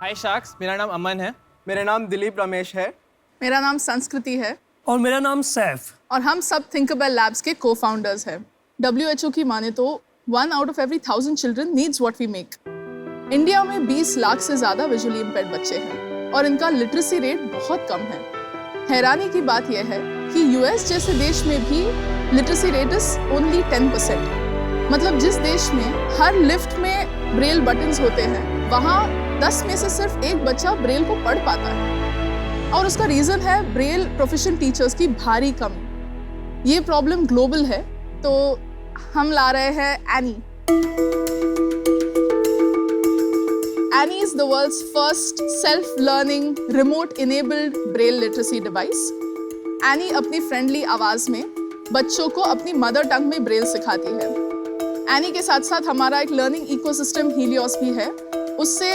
हाय sacks, मेरा नाम अमन है। मेरा नाम दिलीप रमेश है। मेरा नाम संस्कृति है और मेरा नाम सैफ। और हम सब थिंकबेल लैब्स के को-फाउंडर्स हैं। WHO की माने तो 1 out of every 1000 children needs what we make। India में 20 लाख से ज़्यादा विजुअली इम्पेयर्ड बच्चे हैं और इनका लिटरेसी रेट बहुत कम है। हैरानी की बात यह है कि US जैसे देश में भी लिटरेसी रेट इज ओनली 10%। मतलब जिस देश में हर लिफ्ट में ब्रेल बटन्स होते हैं, वहाँ 10 में से सिर्फ एक बच्चा ब्रेल को पढ़ पाता है। और उसका रीज़न है ब्रेल प्रोफेशनल टीचर्स की भारी कमी। ये प्रॉब्लम ग्लोबल है, तो हम ला रहे हैं any. Any is the world's first self-learning, remote-enabled braille literacy device। Any अपनी फ्रेंडली आवाज़ में बच्चों को अपनी मदर टंग में ब्रेल सिखाती है। एनी के साथ साथ हमारा एक लर्निंग इकोसिस्टम हीलियोस भी है। उससे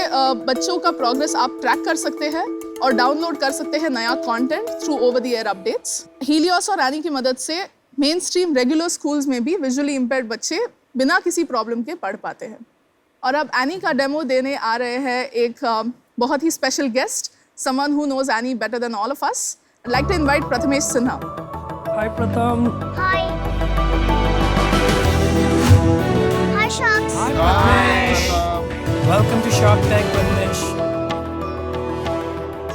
बच्चों का प्रोग्रेस आप ट्रैक कर सकते हैं और डाउनलोड कर सकते हैं नया content through over the air updates. Helios और एनी की मदद से मेन स्ट्रीम रेगुलर स्कूल्स में भी विजुअली इम्पेयर्ड बच्चे बिना किसी प्रॉब्लम के पढ़ पाते हैं। और अब एनी का डेमो देने आ रहे हैं एक बहुत ही special guest, someone who knows any better than all of us. I'd like to invite Prathamesh Sinha। Hi Pratham. Hi. Hi, Sharks. Hi Prathamesh. Welcome to Shark Tank Prathamesh.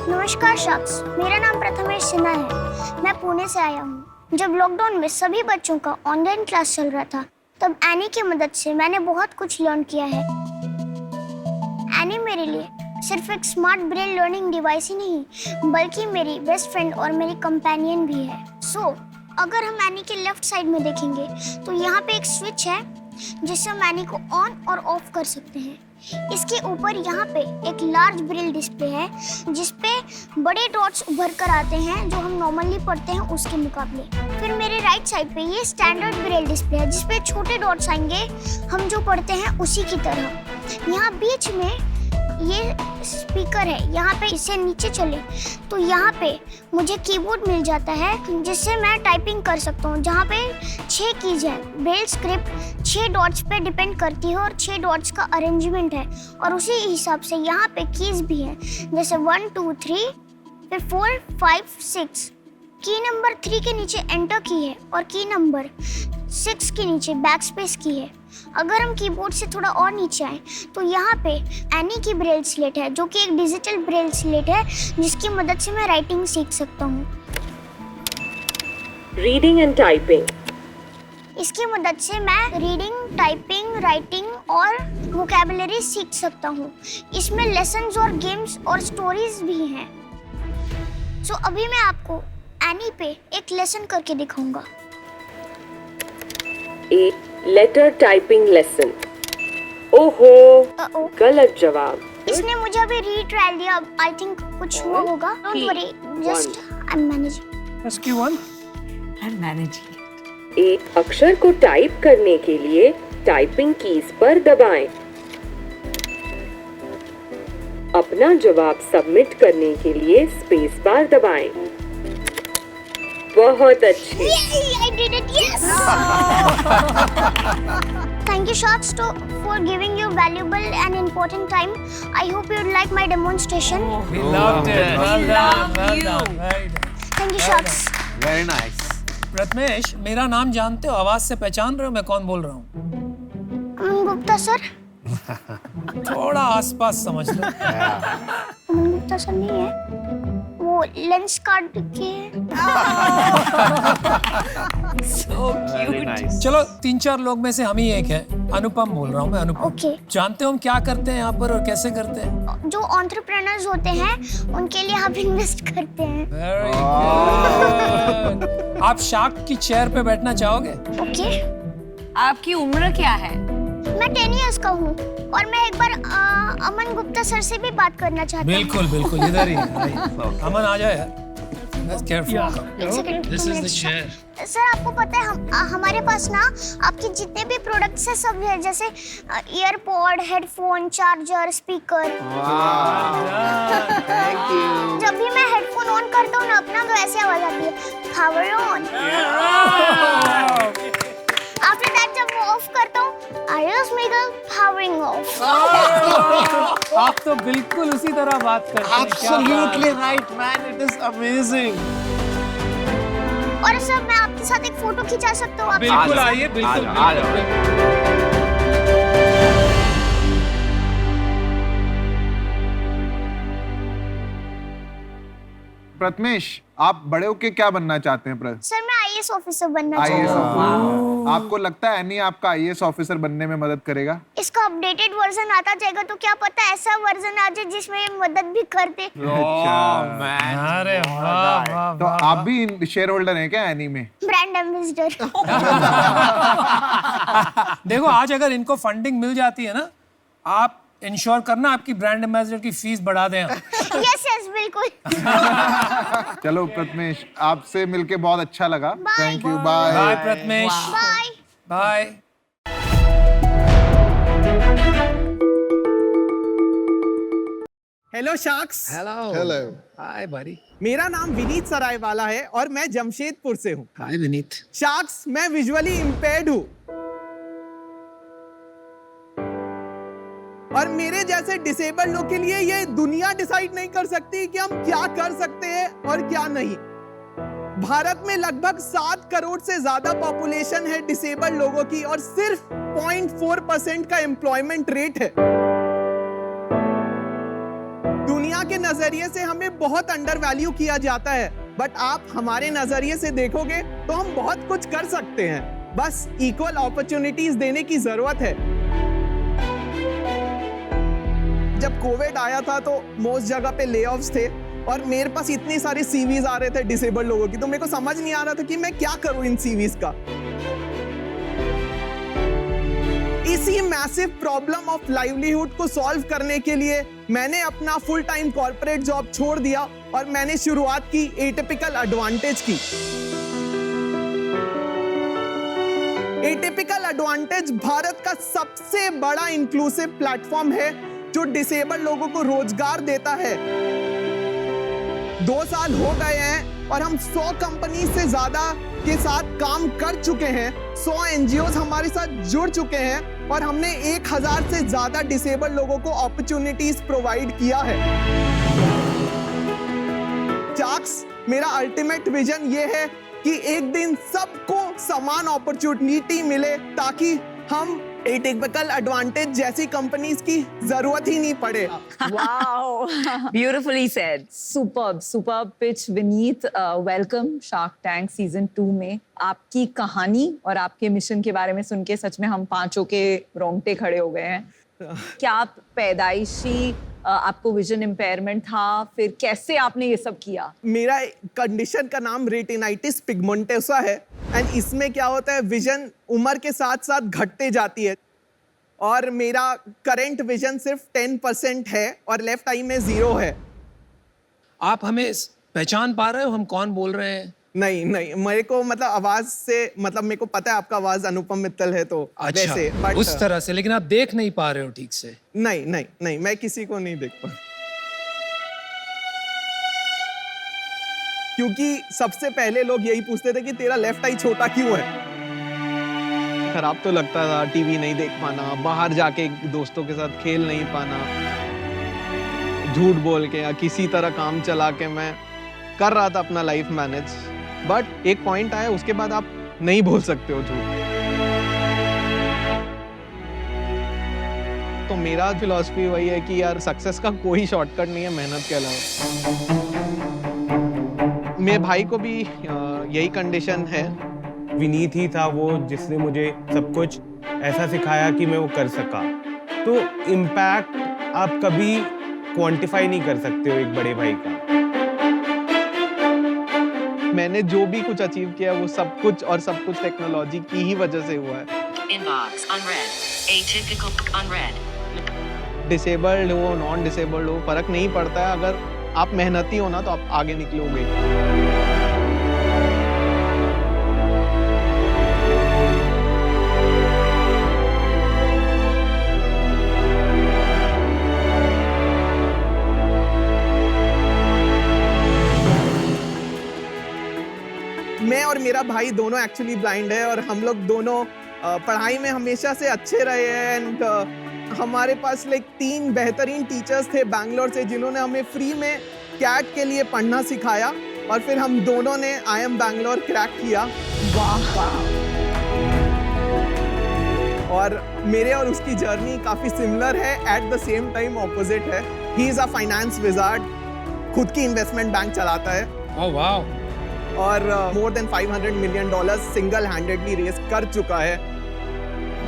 नमस्कार शार्क्स, मेरा नाम प्रथमेश सिन्हा है। मैं पुणे से आया हूँ। जब लॉकडाउन में सभी बच्चों का ऑनलाइन क्लास चल रहा था, तब एनी की मदद से मैंने बहुत कुछ लर्न किया है। एनी मेरे लिए सिर्फ एक स्मार्ट ब्रेल लर्निंग डिवाइस ही नहीं, बल्कि मेरी बेस्ट फ्रेंड और मेरी कंपेनियन भी है। अगर हम एनी के लेफ्ट साइड में देखेंगे तो यहाँ पे एक स्विच है जिससे हम एनी को ऑन और ऑफ कर सकते हैं। इसके ऊपर यहाँ पे एक लार्ज ब्रेल डिस्प्ले है जिसपे बड़े डॉट्स उभर कर आते हैं जो हम नॉर्मली पढ़ते हैं उसके मुकाबले। फिर मेरे राइट साइड पे ये स्टैंडर्ड ब्रेल डिस्प्ले है जिसपे छोटे डॉट्स आएंगे हम जो पढ़ते हैं उसी की तरह। यहाँ बीच में ये स्पीकर है, यहाँ पे इसे नीचे चले तो यहाँ पे मुझे कीबोर्ड मिल जाता है जिससे मैं टाइपिंग कर सकता हूँ, जहाँ पे 6 कीज है। ब्रेल स्क्रिप्ट 6 डॉट्स पे डिपेंड करती है और 6 डॉट्स का अरेंजमेंट है और उसी हिसाब से यहाँ पे कीज भी है, जैसे 1 2 3 फिर 4 5 6। की नंबर 3 के नीचे एंटर की है और की नंबर 6 के नीचे बैकस्पेस की है। अगर हम कीबोर्ड से थोड़ा और नीचे आए तो यहाँ पे एनी की ब्रेल स्लेट है जो कि एक डिजिटल ब्रेल स्लेट है जिसकी मदद से मैं राइटिंग सीख सकता हूँ। Reading and typing. इसकी मदद से मैं रीडिंग, टाइपिंग, राइटिंग और वोकैबुलरी सीख सकता हूँ। इसमें लेसन्स और गेम्स और स्टोरीज भी हैं। अभी मैं आपको एनी पे एक लेसन करके दिखाऊंगा। एक लेटर टाइपिंग लेसन। ओहो, गलत जवाब। इसने मुझे अभी रीट्रायल दिया। आई थिंक कुछ हुआ होगा। Don't worry, just I am managing. Rescue 1। I am managing. एक अक्षर को टाइप करने के लिए टाइपिंग कीज पर दबाएं। अपना जवाब सबमिट करने के लिए स्पेस बार दबाएं। बहुत अच्छे। I did it, yes! Thank you, Sharks, for giving your valuable and important time. I hope you like my demonstration. We loved it. We love you. Thank you, Sharks. Very nice. Prathamesh, मेरा नाम जानते हो? आवाज से पहचान रहे हो मैं कौन बोल रहा हूँ? अमन गुप्ता सर। थोड़ा आसपास समझ लो। अमन गुप्ता सर नहीं है, वो लेंस कार्ड के। So cute. चलो 3-4 लोग में से हम ही एक हैं। अनुपम बोल रहा हूँ मैं, अनुपम। Okay. जानते हो हम क्या करते हैं यहाँ पर और कैसे करते हैं? जो एंटरप्रेन्योर्स होते हैं उनके लिए आप इन्वेस्ट करते हैं। Very good. आप शार्क की चेयर पे बैठना चाहोगे? Okay. आपकी उम्र क्या है? मैं 10 इयर्स का हूँ और मैं एक बार अमन गुप्ता सर से भी बात करना चाहती हूँ। बिल्कुल बिल्कुल, इधर ही है। अमन आ जाओ यार। This is the chair. Sir आपको पता है हमारे पास ना आपके जितने भी प्रोडक्ट्स हैं सब है, जैसे earpod, headphone, charger, speaker. Thank you. जब भी मैं हेडफोन ऑन करता हूँ ना अपना तो ऐसे आवाज आती है, पावर ऑन। आफ्टर दैट जब मैं ऑफ करता हूँ, Ayush Miguel power showing off. आप तो बिल्कुल उसी तरह बात करते हैं। क्या बात Absolutely right, man. It is amazing. और सर मैं आपके साथ एक फोटो खिंचा सकता हूँ? बिल्कुल आइए, बिल्कुल आ जाओ। प्रथमेश, आप बड़े होके क्या बनना चाहते हैं? सर मैं आईएएस ऑफिसर बनना आईएएस चाहता हूँ। ऑफिसर। आपको लगता है एनी आपका आईएएस ऑफिसर बनने में मदद करेगा? इसका अपडेटेड वर्जन आता जाएगा तो क्या पता ऐसा वर्जन आ जाए जिसमें ये मदद भी कर दे। अरे वाह वाह तो आप भी शेयर होल्डर हैं क्या एनी में? Brand ambassador. देखो, आज अगर इनको फंडिंग मिल जाती है ना, आप इंश्योर करना आपकी ब्रांड एम्बेसडर की फीस बढ़ा दें। यस यस बिल्कुल। चलो प्रथमेश, आपसे मिलके बहुत अच्छा लगा। Bye. Thank you, bye bye. Prathamesh, bye. Bye. Hello sharks. Hello. Hi buddy। मेरा नाम विनीत सरायवाला है और मैं जमशेदपुर से हूँ। हाय विनीत। शार्क्स, मैं विजुअली इम्पेयर्ड हूँ और मेरे जैसे डिसेबल्ड लोग के लिए ये दुनिया डिसाइड नहीं कर सकती कि हम क्या कर सकते हैं और क्या नहीं। भारत में लगभग 7 करोड़ से ज्यादा पॉपुलेशन है डिसेबल्ड लोगों की और सिर्फ 0.4% का एम्प्लॉयमेंट रेट है। दुनिया के नजरिए से हमें बहुत अंडर वैल्यू किया जाता है, बट आप हमारे नजरिए से देखोगे तो हम बहुत कुछ कर सकते हैं। बस इक्वल अपॉर्चुनिटीज देने की जरूरत है। जब कोविड आया था तो मोस्ट जगह पे लेऑफ्स थे और मेरे पास इतनी सारी सीवीज आ रहे थे डिसेबल्ड लोगों की, तो मेरे को समझ नहीं आ रहा था कि मैं क्या करूं इन सीवीज का। इसी मैसिव प्रॉब्लम ऑफ लाइवलीहुड को सॉल्व करने के लिए मैंने अपना फुल टाइम कॉर्पोरेट जॉब छोड़ दिया और मैंने शुरुआत की एटिपिकल एडवांटेज की। एटिपिकल एडवांटेज भारत का सबसे बड़ा इंक्लूसिव प्लेटफॉर्म है जो डिसेबल्ड लोगों को रोजगार देता है। 2 साल हो गए हैं और हम 100 कंपनी से ज्यादा के साथ काम कर चुके हैं। 100 एनजीओज हमारे साथ जुड़ चुके हैं और हमने 1000 से ज्यादा डिसेबल्ड लोगों को अपॉर्चुनिटीज प्रोवाइड किया है। शार्क्स, मेरा अल्टीमेट विजन ये है कि एक दिन सबको समान अपॉर्चुनिटी मिले ताकि हम एटिपिकल एडवांटेज जैसी कंपनीज की जरूरत ही नहीं पड़े। Wow, beautifully said. Superb pitch, Vineet. Welcome Shark Tank Season 2 में। आपकी कहानी और आपके मिशन के बारे में सुन के सच में हम पांचों के रोंगटे खड़े हो गए हैं। क्या आप पैदाइशी आपको विजन इम्पेयरमेंट था, फिर कैसे आपने ये सब किया? मेरा कंडीशन का नाम रेटिनाइटिस पिगमेंटोसा है एंड इसमें क्या होता है, विजन उम्र के साथ साथ घटते जाती है और मेरा करंट विजन सिर्फ 10% है और लेफ्ट आई में 0 है। आप हमें पहचान पा रहे हो हम कौन बोल रहे हैं? नहीं, मेरे को मतलब आवाज से मतलब मेरे को पता है आपका आवाज अनुपम मित्तल है तो अच्छा, वैसे, बट उस तरह से। लेकिन आप देख नहीं पा रहे हो ठीक से? नहीं, मैं किसी को नहीं देख पा, क्योंकि सबसे पहले लोग यही पूछते थे कि तेरा लेफ्ट आई छोटा क्यों है। खराब तो लगता था, टीवी नहीं देख पाना, बाहर जाके दोस्तों के साथ खेल नहीं पाना, झूठ बोल के या किसी तरह काम चला के मैं कर रहा था अपना लाइफ मैनेज। बट एक पॉइंट आया, उसके बाद आप नहीं बोल सकते हो झूठ। तो मेरा फिलॉसफी वही है कि यार सक्सेस का कोई शॉर्टकट नहीं है मेहनत के अलावा। मेरे भाई को भी यही कंडीशन है। विनीत ही था वो जिसने मुझे सब कुछ ऐसा सिखाया कि मैं वो कर सका। तो इम्पैक्ट आप कभी क्वांटिफाई नहीं कर सकते हो एक बड़े भाई का। मैंने जो भी कुछ अचीव किया वो सब कुछ टेक्नोलॉजी की ही वजह से हुआ है। Inbox unread. Atypical unread. Disabled हो नॉन डिसेबल्ड हो फर्क नहीं पड़ता है, अगर आप मेहनती हो ना तो आप आगे निकलोगे। मैं और मेरा भाई दोनों एक्चुअली ब्लाइंड है और हम लोग दोनों पढ़ाई में हमेशा से अच्छे रहे हैं एंड हमारे पास लाइक 3 बेहतरीन टीचर्स थे बैंगलोर से जिन्होंने हमें फ्री में कैट के लिए पढ़ना सिखाया और फिर हम दोनों ने IIM बैंगलोर क्रैक किया। और मेरे और उसकी जर्नी काफ़ी सिमिलर है, at the same time opposite है। He is a finance wizard, खुद की इन्वेस्टमेंट बैंक चलाता है ओह वाओ, और more than $500 million single handedly raise कर चुका है।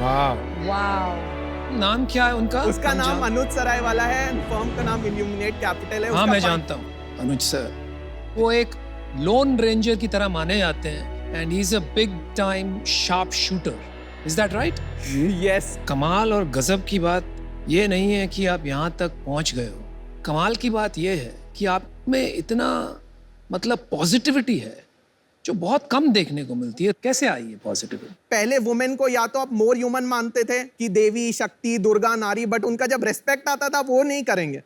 वाह वाओ। नाम क्या है उनका? उसका हम नाम जान- अनुज सराय वाला है, फर्म का नाम इल्यूमिनेट कैपिटल है। हाँ उसका मैं जानता हूँ अनुज सर। वो एक लोन रेंजर की तरह माने जाते हैं and he is a big time sharp shooter, is that right? Yes. कमाल और गजब की बात ये नहीं है कि आप यहाँ तक पहुँच गए हो, कमाल की बात ये है कि आप में इतना मतलब पॉजिटिविटी है जो बहुत कम देखने को मिलती है। कैसे आई है पॉजिटिविटी? पहले वुमेन को या तो आप मोर ह्यूमन मानते थे कि देवी, शक्ति, दुर्गा, नारी, बट उनका जब रेस्पेक्ट आता था वो नहीं करेंगे।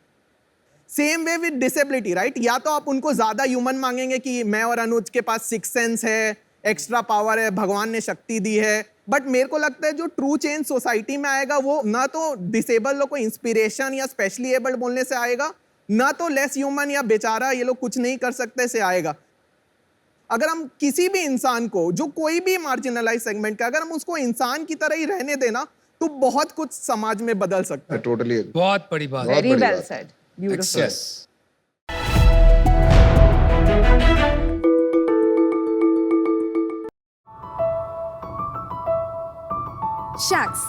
Same way with disability, right? या तो आप उनको ज्यादा ह्यूमन मांगेंगे कि मैं और अनुज के पास 6 सेंस है, एक्स्ट्रा पावर है, भगवान ने शक्ति दी है, बट मेरे को लगता है जो ट्रू चेंज सोसाइटी में आएगा वो ना तो डिसेबल लोग को इंस्पिरेशन या स्पेशली एबल्ड बोलने से आएगा, ना तो लेस ह्यूमन या बेचारा ये लोग कुछ नहीं कर सकते से आएगा। अगर हम किसी भी इंसान को, जो कोई भी मार्जिनलाइज सेगमेंट का, अगर हम उसको इंसान की तरह ही रहने देना तो बहुत कुछ समाज में बदल सकता है। टोटली बहुत बड़ी बात। Very well said, beautiful. Yes. शख्स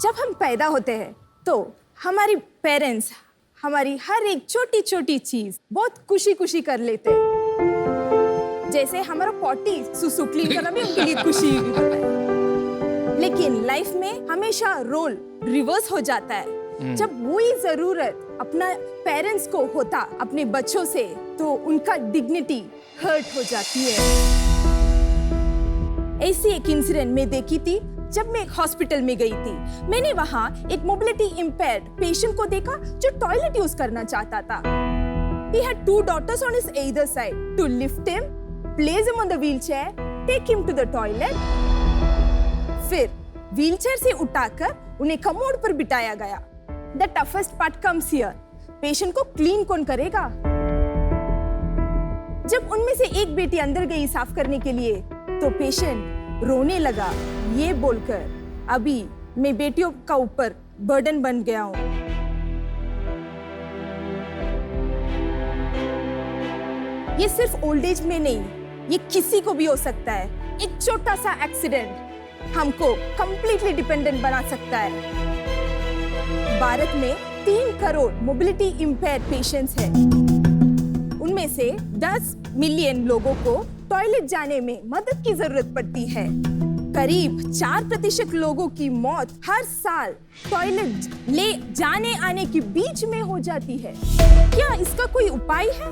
जब हम पैदा होते हैं तो हमारी पेरेंट्स हमारी हर एक छोटी छोटी चीज बहुत खुशी खुशी कर लेते हैं। जैसे हमारा पॉटी सुसु क्लीन करना भी उनके लिए खुशी होता है। लेकिन लाइफ में हमेशा रोल रिवर्स हो जाता है। जब वही जरूरत अपना पेरेंट्स को होता अपने बच्चों से तो उनका डिग्निटी हर्ट हो जाती है। ऐसी एक इंसिडेंट में देखी थी जब मैं एक हॉस्पिटल में गई थी। मैंने वहां एक मोबिलिटी इम्पेयर्ड पेशेंट को देखा जो टॉयलेट यूज करना चाहता था। He had 2 daughters on his either side to lift him, place him on the wheelchair, take him to the toilet. फिर व्हीलचेयर से उठाकर उन्हें कमोड पर बिठाया गया। The toughest part comes here. Patient को क्लीन कौन करेगा? जब उनमें से एक बेटी अंदर गई साफ करने के लिए तो पेशेंट रोने लगा ये बोलकर, अभी मैं बेटियों का ऊपर बर्डन बन गया हूं। ये सिर्फ ओल्ड एज में नहीं, ये किसी को भी हो सकता है। एक छोटा सा एक्सीडेंट हमको कंप्लीटली डिपेंडेंट बना सकता है। भारत में 3 करोड़ मोबिलिटी इम्पेयर्ड पेशेंट्स हैं। उनमें से 10 मिलियन लोगों को टॉयलेट जाने में मदद की जरूरत पड़ती है। करीब 4% लोगों की मौत हर साल टॉयलेट ले जाने आने के बीच में हो जाती है। क्या इसका कोई उपाय है?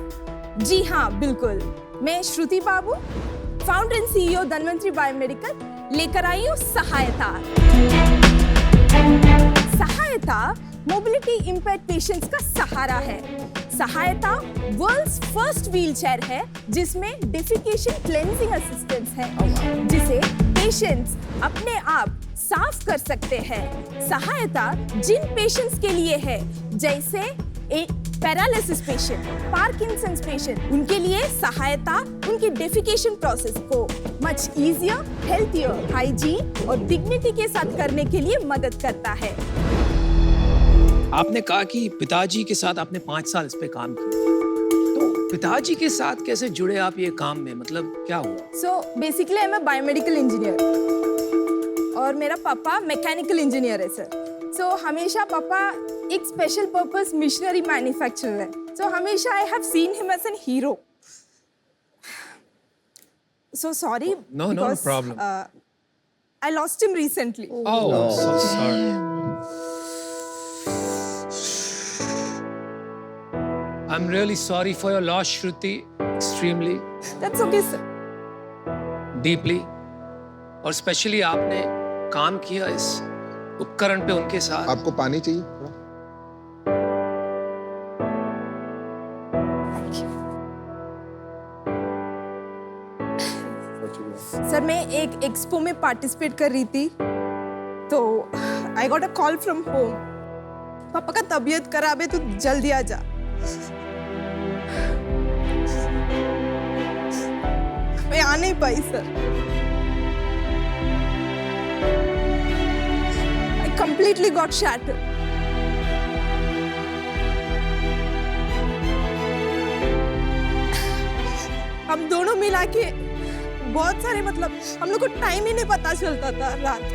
जी हाँ, बिल्कुल। मैं Shruti Babu, founder and CEO Dhanvantari biomedical लेकर आई हूँ सहायता। सहायता मोबिलिटी इम्पेयर्ड पेशेंट्स का सहारा है। सहायता वर्ल्ड्स फर्स्ट व्हीलचेयर है जिसमें डेफिकेशन क्लेंजिंग असिस्टेंस है, जिसे पेशेंट्स अपने आप साफ कर सकते हैं। सहायता जिन पेशेंट्स के लिए है जैसे एक पैरालिसिस पेशेंट, पार्किंसंस पेशेंट, उनके लिए सहायता उनकी डेफिकेशन प्रोसेस को मच इजियर, हेल्थियर, हाइजीन और डिग्निटी के साथ करने के लिए मदद करता है। आपने कहा कि पिताजी के साथ आपने 5 साल इस पे काम किया, तो पिताजी के साथ कैसे जुड़े आप ये काम में, मतलब क्या हुआ? So basically I'm a biomedical engineer और मेरा पापा मैकेनिकल इंजीनियर है सर। So हमेशा पापा एक स्पेशल पर्पस मिशनरी मैन्युफैक्चरर है। So हमेशा I have seen him as a hero. So sorry. No problem. I lost him recently. Oh, so sorry. I'm really sorry for your loss, Shruti. Extremely. That's okay, sir. Deeply. और specially आपने काम किया इस उपकरण पे उनके साथ। आपको पानी चाहिए? सर मैं एक एक्सपो में पार्टिसिपेट कर रही थी तो I got a call from home पापा का तबीयत खराब है, तू जल्दी आ जा। मैं आ नहीं पाई sir. I completely got shattered. हम दोनों मिला के बहुत सारे मतलब हम लोग को टाइम ही नहीं पता चलता था रात।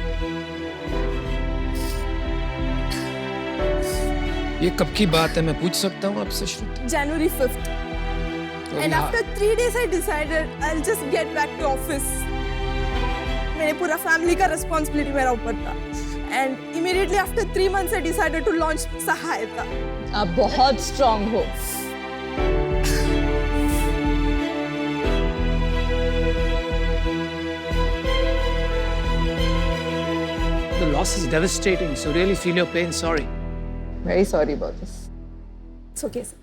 ये कब की बात है, मैं पूछ सकता हूँ आपसे श्रुति? January 5th. And after 3 days I decided I'll just get back to office. मेरे पूरा फैमिली का रिस्पॉन्सिबिलिटी मेरा ऊपर था। And immediately after 3 months I decided to launch सहायता। आप बहुत स्ट्रांग हो। The loss is devastating, so really feel your pain. Sorry. Very sorry about this. It's okay, sir.